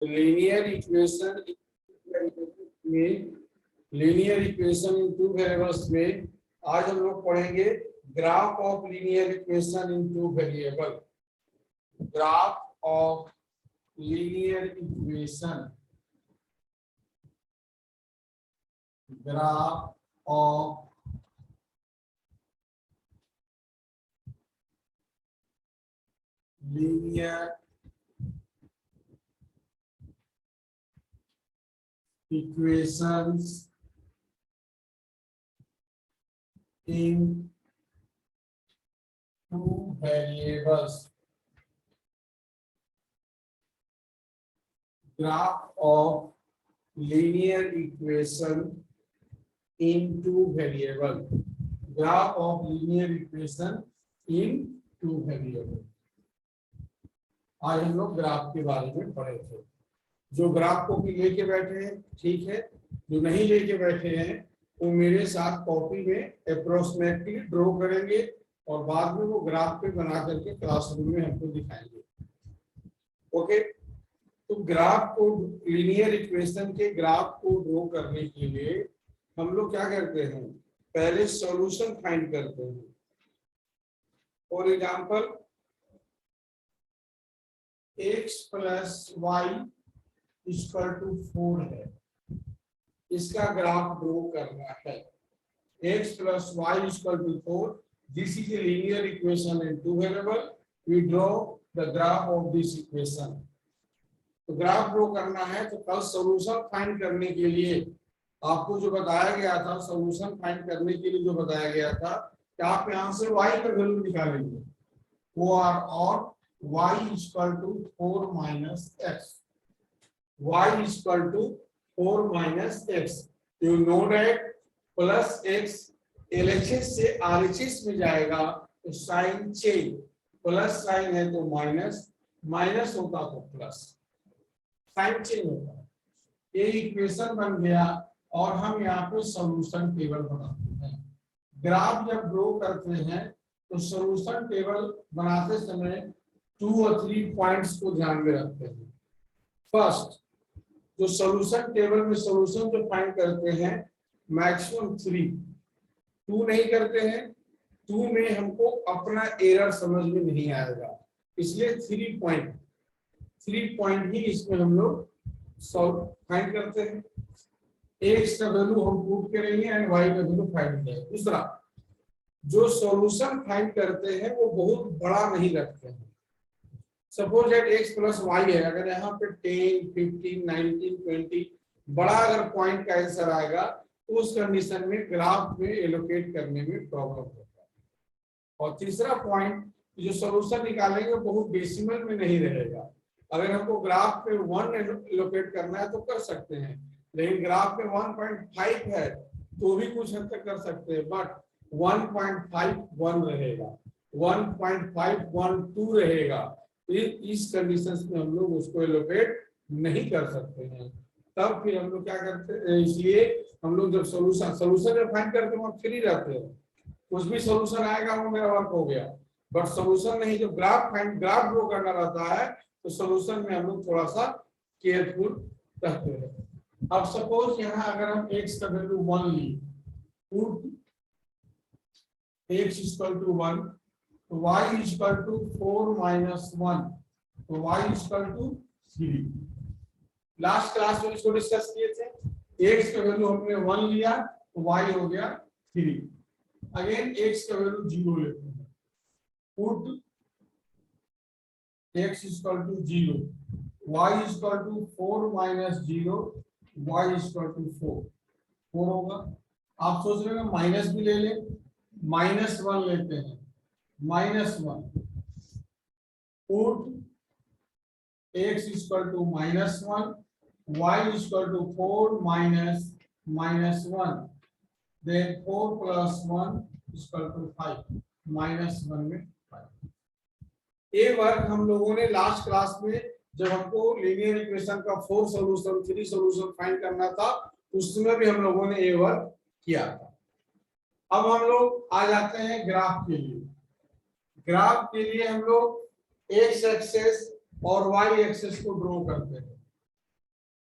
Linear equation में, linear equation in two variables में आज हम लोग पढ़ेंगे graph of linear equation in two variable. Graph of linear equation, graph of linear equations in two variables. Graph of linear equation in two variable. Graph of linear equation in two variable. आज हम लोग graph के बारे में पढ़े थे। जो graph को भी लेके बैठे हैं ठीक है, जो नहीं लेके बैठे हैं वो मेरे साथ कॉपी में अप्रोक्सीमेटली ड्रॉ करेंगे और बाद में वो ग्राफ पे बना करके क्लासरूम में हमको दिखाएंगे। ओके, तो ग्राफ को, लीनियर इक्वेशन के ग्राफ को ड्रॉ करने के लिए हम लोग क्या करते हैं, पहले सॉल्यूशन फाइंड करते हैं। For example x plus y equal to 4 है, इसका ग्राफ ड्रॉ करना है। x plus y equal to 4, this is a linear equation in two variable, we draw the graph of this equation. तो graph draw करना है तो कल solution find करने के लिए आपको जो बताया गया था, सॉल्यूशन फाइंड करने के लिए जो बताया गया था कि आप यहां से y का वैल्यू निकालेंगे, वो और y equal to 4 minus x, y equal to 4 minus x. You know that plus x LHS से RHS में जाएगा तो साइन चेंज, प्लस साइन है तो माइनस, माइनस होता तो प्लस, साइन चेंज होता है। ये इक्वेशन बन गया और हम यहाँ पे सॉल्यूशन टेबल बनाते हैं। ग्राफ जब ड्रॉ करते हैं तो सॉल्यूशन टेबल बनाते समय 2 और 3 पॉइंट्स को ध्यान में रखते हैं। फर्स्ट, जो सॉल्यूशन टेबल में सॉल्यूशन जो फाइंड करते हैं मैक्सिमम 3, 2 नहीं करते हैं, 2 में हमको अपना एरर समझ में नहीं आएगा, इसलिए 3 पॉइंट ही इसमें हम लोग सॉल्व फाइंड करते हैं। एक्स का वैल्यू हम पुट करेंगे एंड वाई का वैल्यू फाइंड करेंगे। दूसरा, जो सॉल्यूशन फाइंड करते हैं वो बहुत बड़ा नहीं रखते हैं। Suppose that x plus y है, अगर यहाँ पे 10, 15, 19, 20 बड़ा अगर पॉइंट का आंसर आएगा तो उस कंडीशन में ग्राफ में एलोकेट करने में प्रॉब्लम होता है। और तीसरा पॉइंट, जो सॉल्यूशन निकालेंगे बहुत डेसिमल में नहीं रहेगा। अगर हमको ग्राफ पे 1 एलोकेट करना है तो कर सकते हैं, लेकिन ग्राफ पे 1.5 है तो भी कुछ हद तक कर सकते हैं, बट 1.51 रहेगा, 1.512 रहेगा। इस कंडीशंस में हम लोग उसको एलोकेट नहीं कर सकते हैं। तब फिर हम लोग क्या करते हैं, इसलिए हम लोग जब सॉल्यूशन फाइंड करते हैं हम फ्री रहते हैं, कुछ भी सॉल्यूशन आएगा वो मेरा वर्क हो गया। बट सॉल्यूशन नहीं, जब ग्राफ ड्रॉ करना रहता है तो सॉल्यूशन में हम लोग थोड़ा सा केयरफुल रहते हैं। अब सपोज यहाँ अगर हम x का वैल्यू 1 ली, पुट x इक्वल टू 1, तो y इक्वल टू 4 माइनस 1, तो y equal to 3। Last class में इसको डिस्कस किए थे। x का वैल्यू हमने 1 लिया तो y हो गया 3। अगेन x का वैल्यू 0 लेते हैं, put x equal to 0, y equal to 4 माइनस 0, y इक्वल टू 4 होगा। आप सोच रहे हैं माइनस भी ले लें, -1 लेते हैं, -1, put x equal to -1, y equal to 4 माइनस -1, देन 4 प्लस 1 इक्वल टू 5, -1 में 5। ये वर्क हम लोगों ने लास्ट क्लास में जब हमको लीनियर इक्वेशन का 4 सॉल्यूशन 3 सॉल्यूशन फाइंड करना था उसमें भी हम लोगों ने ये वर्क किया था। अब हम लोग आ जाते हैं ग्राफ के लिए। ग्राफ के लिए हम लोग x एक्सेस और y एक्सेस को ड्रॉ करते हैं।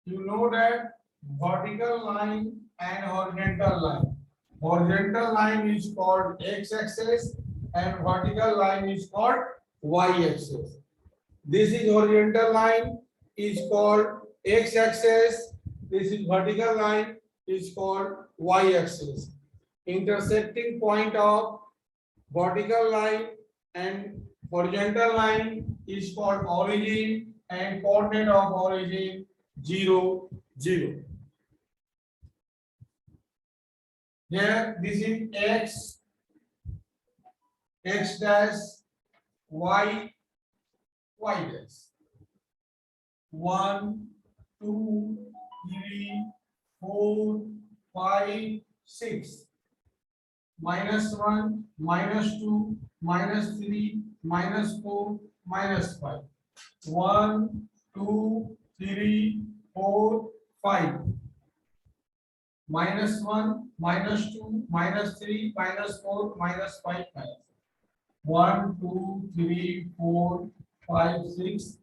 You know that vertical line and horizontal line. Horizontal line is called x-axis and vertical line is called y-axis. This is horizontal line is called x-axis. This is vertical line is called y-axis. Intersecting point of vertical line and horizontal line is called origin and coordinate of origin 0, 0. Here this is x dash, y dash. 1, 2, 3, 4, 5, 6. -1, -2, -3, -4, -5. 1, 2, 3, 4, 5. -1, -2, -3, -4, -5. 1, 2, 3, 4, 5, 6.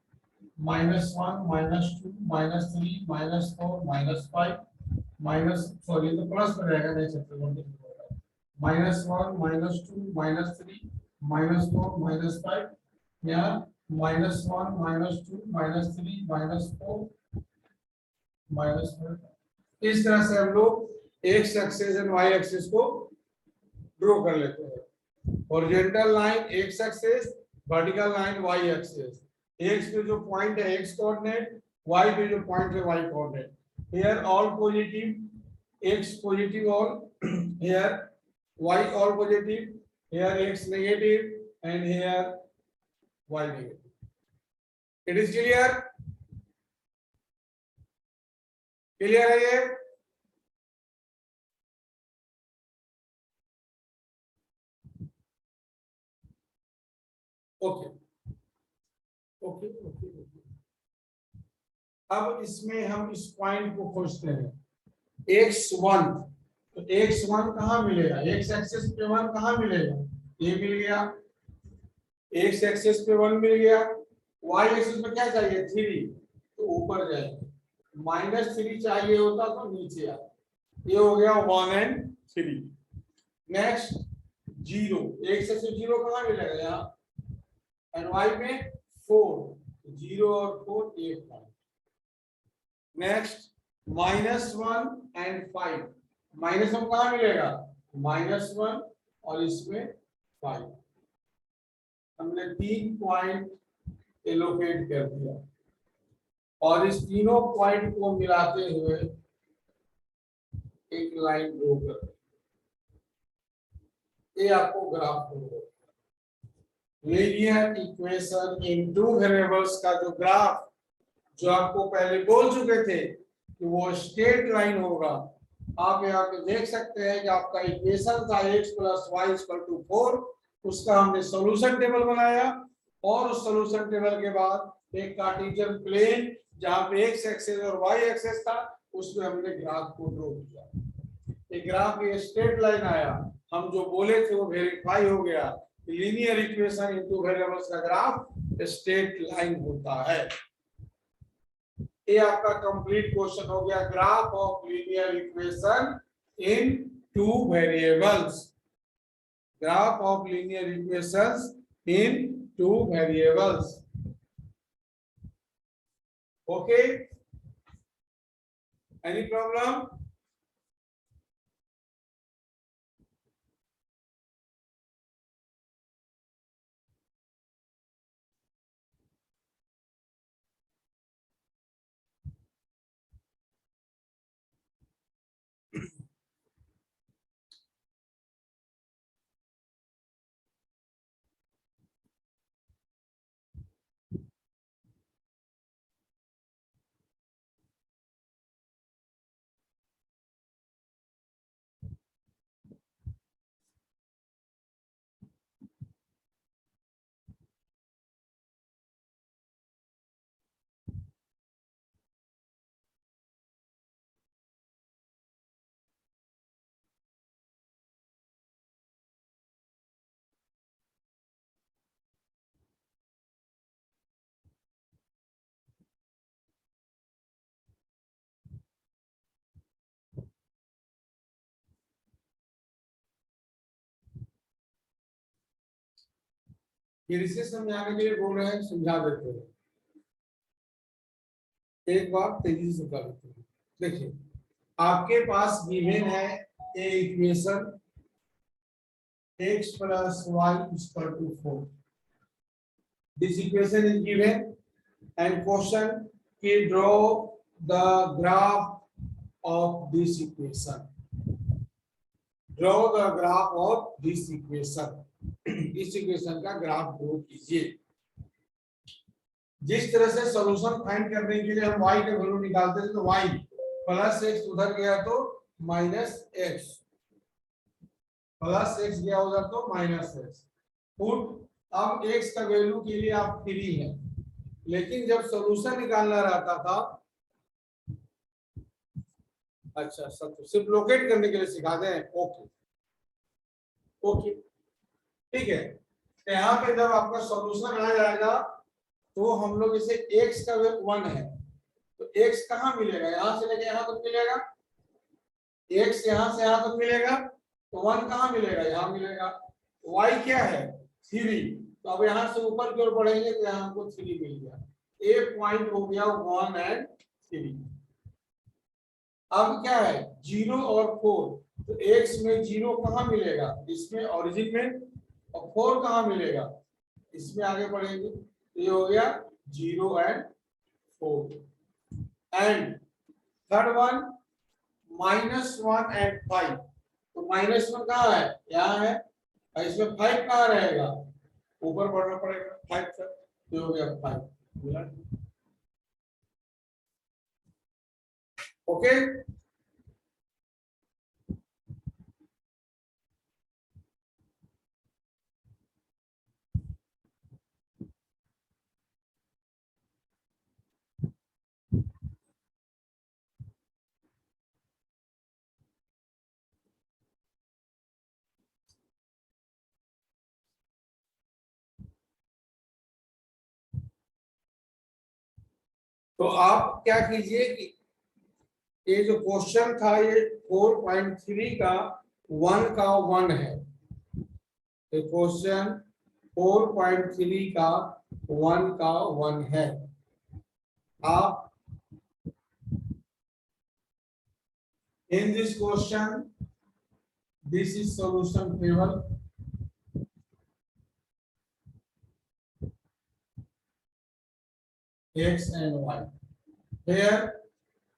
-1, -2, -3, -4, -5. Sorry तो plus में रहेगा नहीं सकते -1, -2, -3, -4, -5 यहाँ -1, -2, -3, -4 -5। इस तरह से हम लोग x axis and y axis को ड्रॉ कर लेते हैं। Horizontal line x axis, vertical line y axis. X पे जो पॉइंट है एक्स कोऑर्डिनेट, वाई पे जो पॉइंट है y coordinate. Here all positive, x positive all, here y all positive, here x negative and here y negative. It is clear? Clear है ये? Okay okay okay okay. अब इसमें हम इस point को खोजते हैं x1। तो x1 कहाँ मिलेगा? x एक्सिस पे 1 कहाँ मिलेगा? ये मिल गया, x एक्सिस पे 1 मिल गया। y एक्सिस पे क्या चाहिए? 3, तो ऊपर जाएंगे। -3 चाहिए होता तो नीचे आ। ये हो गया 1 and 3। नेक्स्ट 0, x एक्सिस 0 कहाँ मिलेगा? यहाँ। एंड y में 4, 0 और 4 एक पॉइंट। नेक्स्ट -1 and 5, -1 कहाँ मिलेगा? -1 और इसमें 5। हमने 3 पॉइंट एलोकेट कर दिया और इस तीनों पॉइंट को मिलाते हुए एक लाइन ड्रॉ कर। ये आपको ग्राफ होगा लीनियर इक्वेशन इन 2 वेरिएबल्स का जो ग्राफ, जो आपको पहले बोल चुके थे कि वो स्ट्रेट लाइन होगा। आप यहाँ पे देख सकते हैं कि आपका इक्वेशन था x + y = 4, उसका हमने सॉल्यूशन टेबल बनाया और उस सॉल्यूशन टेबल के बाद एक कार्टेशियन प्लेन जहाँ पे x एक्सिस और y एक्सिस था उसमें हमने ग्राफ को ड्रॉ किया। एक ग्राफ ये स्ट्रेट लाइन आया, हम जो बोले थे वो वेरीफाई हो गया। लीनियर इक्वेशन इन 2 वेरिएबल्स का ग्राफ स्ट्रेट लाइन होता है। ये आपका कंप्लीट क्वेश्चन हो गया, graph of linear equation in 2 variables. Graph of linear equations in 2 variables. Okay, any problem? फिर इसे समझाने के लिए बोल रहे हैं, समझा देते हैं, एक बार तेजी से समझा देते हैं। देखिए आपके पास गिवन है ए equation x plus y is equal to 4. This equation is given and question ki draw the graph of this equation. Draw the graph of this equation. इस इक्वेशन का ग्राफ ड्रॉ कीजिए। जिस तरह से सॉल्यूशन फाइंड करने के लिए हम y का वैल्यू निकालते थे, तो y प्लस x उधर गया तो माइनस x, प्लस x गया उधर तो माइनस x। पुट अब x का वैल्यू के लिए आप फ्री है, लेकिन जब सॉल्यूशन निकालना रहता था, अच्छा सब सिर्फ लोकेट करने के लिए सिखा दें। ओके ओके ठीक है। तो यहाँ पे जब आपका सॉल्यूशन आ जाएगा तो हम लोग इसे x का वैल्यू 1 है, तो x कहाँ मिलेगा, यहाँ से लेके यहाँ तक मिलेगा, x यहाँ से यहाँ तक मिलेगा, तो 1 कहाँ मिलेगा, यहाँ मिलेगा। y क्या है 3, तो अब यहाँ से ऊपर की ओर बढ़ेंगे तो यहाँ हमको 3 मिल गया। ए पॉइंट हो गया 1 और 3। अब क्या है 0 और 4, तो x में 0 कहाँ मिलेगा, इसमें ओरिजिन में, और 4 कहाँ मिलेगा, इसमें आगे बढ़ेंगे। तो ये हो गया 0 और 4। एंड थर्ड वन -1 और 5, तो -1 कहाँ है, यहाँ है, और इसमें 5 कहाँ रहेगा, ऊपर बढ़ना पड़ेगा 5 तक, तो हो गया 5। ओके तो आप क्या कीजिए कि ये जो क्वेश्चन था ये 4.3 का 1 का 1 है, तो क्वेश्चन 4.3 का 1 का 1 है। आप in this question this is solution table, x and y. Here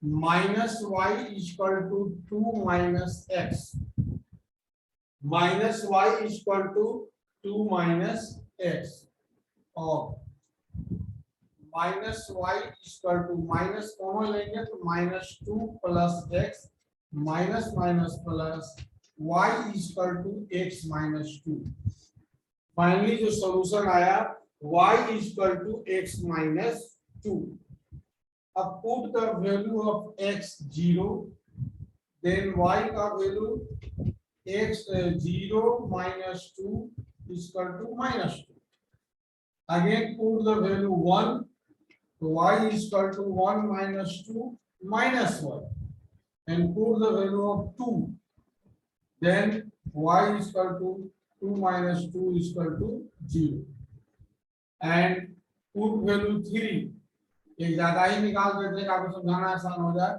minus y is equal to 2 minus x, minus y is equal to 2 minus x, और minus y is equal to minus common लेंगे तो -2 plus x minus minus plus y is equal to x minus 2। Finally जो solution आया y is equal to x minus 2। अब put the value of x 0, then y का value x 0 minus 2 is equal to -2। Again put the value 1, so y is equal to 1 minus 2 minus 1, and put the value of 2, then y is equal to 2 minus 2 is equal to 0, and put value 3, एक ज्यादा ही निकाल देते हैं, आपको समझाना आसान हो जाए।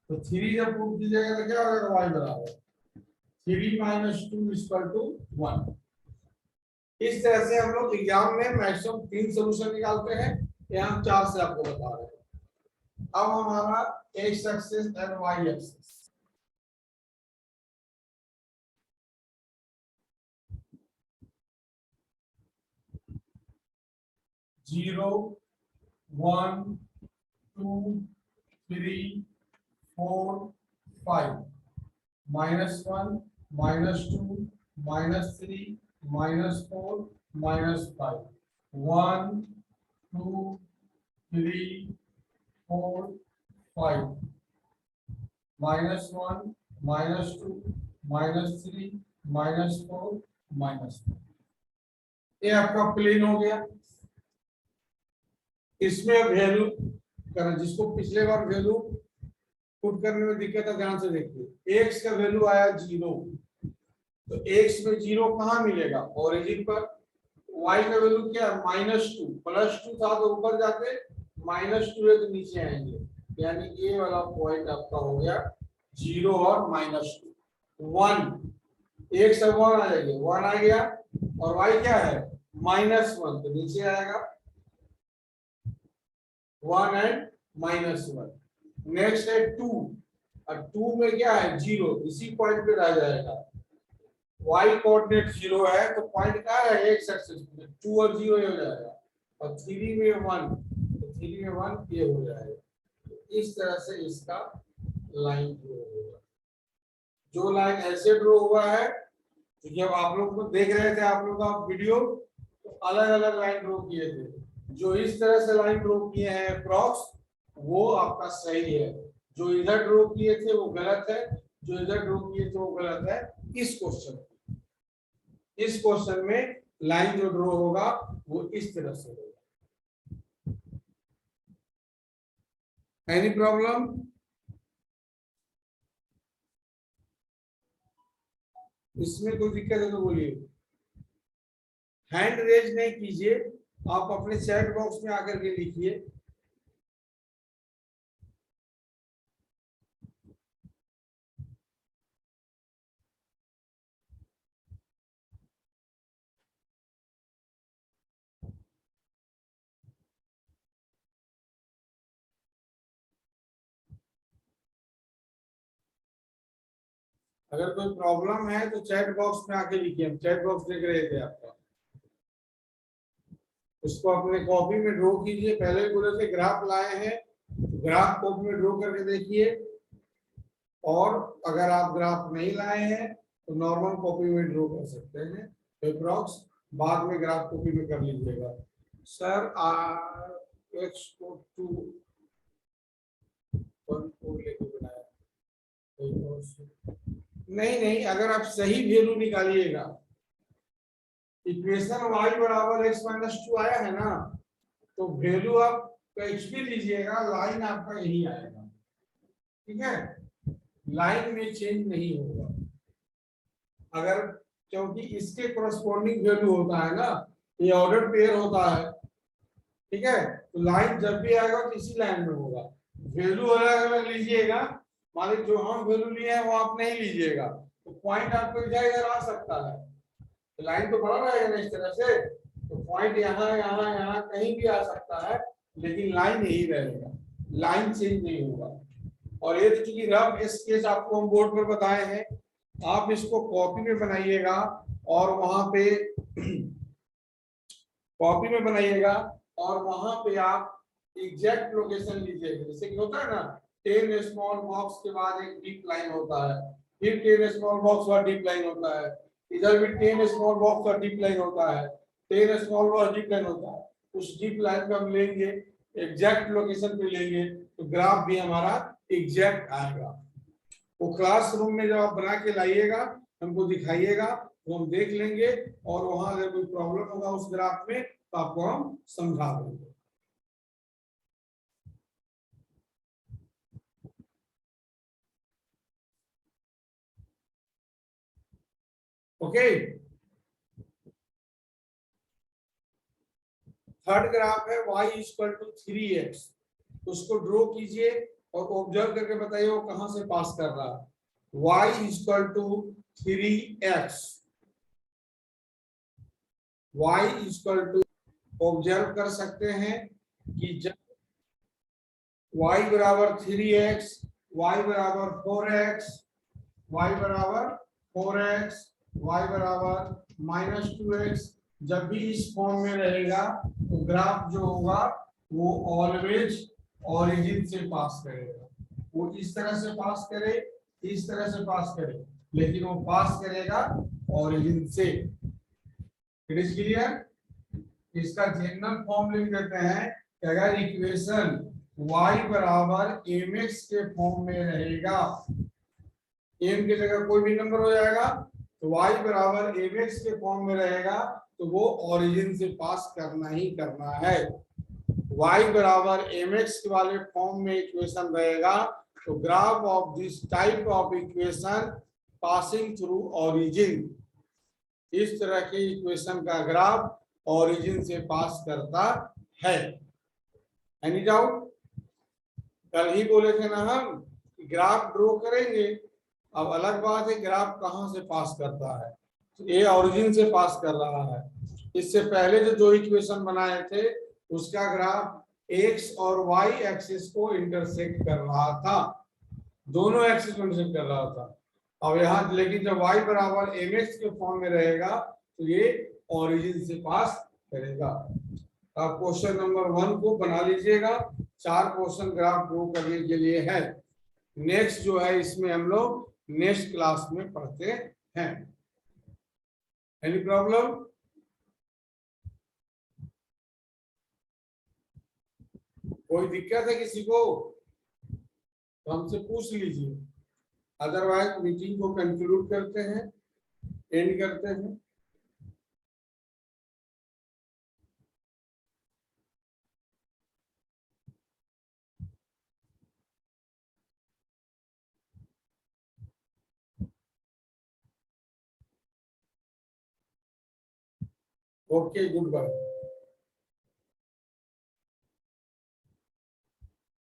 तो 3 जब पुट कीजिएगा तो क्या होगा, y बराबर 3 minus 2 is equal to 1। इस तरह से हम लोग एग्जाम में मैक्सिमम 3 सॉल्यूशन निकालते हैं, यहाँ 4 से आपको बता रहे हैं। अब हमारा x axis and y axis, zero 1 2 3 4 5, -1 -2 -3 -4 -5, 1 2 3 4 5, -1 -2 -3 -4 -5। ये आपका प्लेन हो गया। इसमें वैल्यू करें, जिसको पिछले बार वैल्यू पुट करने में दिक्कत है, ध्यान से देखिए। x का वैल्यू आया 0, तो x में 0 कहाँ मिलेगा, ओरिजिन पर, y का वैल्यू क्या है -2, +2 था तो ऊपर जाते, -2 है तो नीचे आएंगे, यानी ये वाला पॉइंट आपका हो गया 0 और -2 1, एक से 1 आ जाएगा, 1 आ गया, और y क्या है -1 तो नीचे आएगा 1 एंड -1। नेक्स्ट है 2, और 2 में क्या है 0, इसी पॉइंट पे रह जाएगा, y कोऑर्डिनेट 0 है तो पॉइंट क्या है एक्स एक्सिस पे, 2 और 0 हो जाएगा, और 3 में 1 तो 3 में 1 ये हो जाएगा। तो इस तरह से इसका लाइन ड्रॉ होगा। जो लाइन ऐसे ड्रॉ हुआ है, तो जब आप लोग को देख रहे थे आप लोग का वीडियो, तो अलग अलग लाइन ड्रॉ किए थे, जो इस तरह से लाइन ड्रॉ किए हैं अप्रॉक्स, वो आपका सही है, जो इधर ड्रॉ किए थे वो गलत है, जो इधर ड्रॉ किए थे वो गलत है। इस क्वेश्चन में लाइन जो ड्रॉ होगा वो इस तरह से होगा। Any problem? इसमें कोई दिक्कत है तो बोलिए, हैंड रेज नहीं कीजिए, आप अपने चैट बॉक्स में आकर के लिखिए। अगर कोई प्रॉब्लम है तो चैट बॉक्स में आके लिखिए, हम चैट बॉक्स देख रहे थे आपका, उसको अपने कॉपी में ड्रॉ कीजिए। पहले बोले थे ग्राफ लाए हैं, ग्राफ कॉपी में ड्रॉ करके देखिए, और अगर आप ग्राफ नहीं लाए हैं तो नॉर्मल कॉपी में ड्रॉ कर सकते हैं, अप्रॉक्स बाद में ग्राफ कॉपी में कर लीजिएगा। सर x को 2 1 4 लेके बनाया, नहीं नहीं, अगर आप सही वैल्यू निकालिएगा, इक्वेशन y बराबर x माइनस 2 आया है ना, तो वैल्यू आप x भी लीजिएगा, लाइन आपका यही आएगा, ठीक है, लाइन में चेंज नहीं होगा। अगर, क्योंकि इसके कोरस्पॉन्डिंग वैल्यू होता है ना, ये ऑर्डर पेयर होता है, ठीक है, तो लाइन जब भी आएगा तो इसी लाइन में होगा। वैल्यू अलग अलग लीजिएगा, मान लीजिए जो हम वैल्यू लिए हैं वो आप नहीं लीजिएगा, तो पॉइंट आपको इधर इधर आ सकता है, तो लाइन तो बड़ा रहेगा ना इस तरह से, तो पॉइंट यहाँ यहाँ यहाँ कहीं भी आ सकता है, लेकिन लाइन यही रहेगा, लाइन चेंज नहीं होगा। और ये तो चूंकि रफ स्केच आपको हम बोर्ड पर बताए हैं, आप इसको कॉपी में बनाइएगा, और वहां पे कॉपी में बनाइएगा, और वहां पे आप एग्जैक्ट लोकेशन लीजिएगा। जैसे कि होता है ना 10 स्मॉल बॉक्स के बाद एक डीप लाइन होता है, फिर 10 स्मॉल बॉक्स और डीप लाइन होता है, इधर भी 10 स्मॉल बॉक्स और डीप लाइन होता है, 10 स्मॉल बॉक्स डीप लाइन होता है। उस डीप लाइन को हम लेंगे, एग्जैक्ट लोकेशन पे लेंगे, तो ग्राफ भी हमारा एग्जैक्ट आएगा। वो क्लासरूम में जब आप बना के लाइएगा, हमको दिखाइएगा, तो हम देख लेंगे, और वहां अगर कोई प्रॉब्लम होगा उस ग्राफ में तो आपको हम समझा देंगे। ओके, थर्ड ग्राफ है y इक्वल टू 3x, उसको ड्रॉ कीजिए और ऑब्जर्व करके बताइए वो कहां से पास कर रहा है। y equal to 3x, y equal to, observe कर सकते हैं कि जब y बराबर 3x, y बराबर 4x, y बराबर 4x, y बराबर -2x, जब भी इस फॉर्म में रहेगा तो ग्राफ जो होगा वो ऑलवेज ओरिजिन से पास करेगा। वो इस तरह से पास करे, इस तरह से पास करे, लेकिन वो पास करेगा ओरिजिन से। It is clear? इसका जनरल फॉर्म लिख देते हैं कि अगर इक्वेशन y बराबर mx के फॉर्म में रहेगा, m की जगह कोई भी नंबर हो जाएगा, तो y बराबर mx के फॉर्म में रहेगा, तो वो ओरिजिन से पास करना ही करना है। y बराबर mx वाले फॉर्म में इक्वेशन रहेगा, तो graph of this type of equation passing through origin, इस तरह के इक्वेशन का ग्राफ ओरिजिन से पास करता है। Any doubt? कल ही बोले थे ना हम ग्राफ ड्रॉ करेंगे। अब अलग बात है ग्राफ कहां से पास करता है, तो ये ओरिजिन से पास कर रहा है। इससे पहले जो दो इक्वेशन बनाए थे उसका ग्राफ एक्स और वाई एक्सिस को इंटरसेक्ट कर रहा था, दोनों एक्सिस को इंटरसेक्ट कर रहा था। अब यहाँ लेकिन जब y बराबर mx के फॉर्म में रहेगा तो ये ओरिजिन से पास करेगा। अब क्वेश्चन नंबर 1 को बना लीजिएगा, 4 क्वेश्चन ग्राफ ड्रॉ करने के लिए है। नेक्स्ट जो है इसमें हम लोग नेक्स्ट क्लास में पढ़ते हैं। Any problem? कोई दिक्कत है किसी को तो हमसे पूछ लीजिए, अदरवाइज मीटिंग को कंक्लूड करते हैं, एंड करते हैं। Okay, good bye.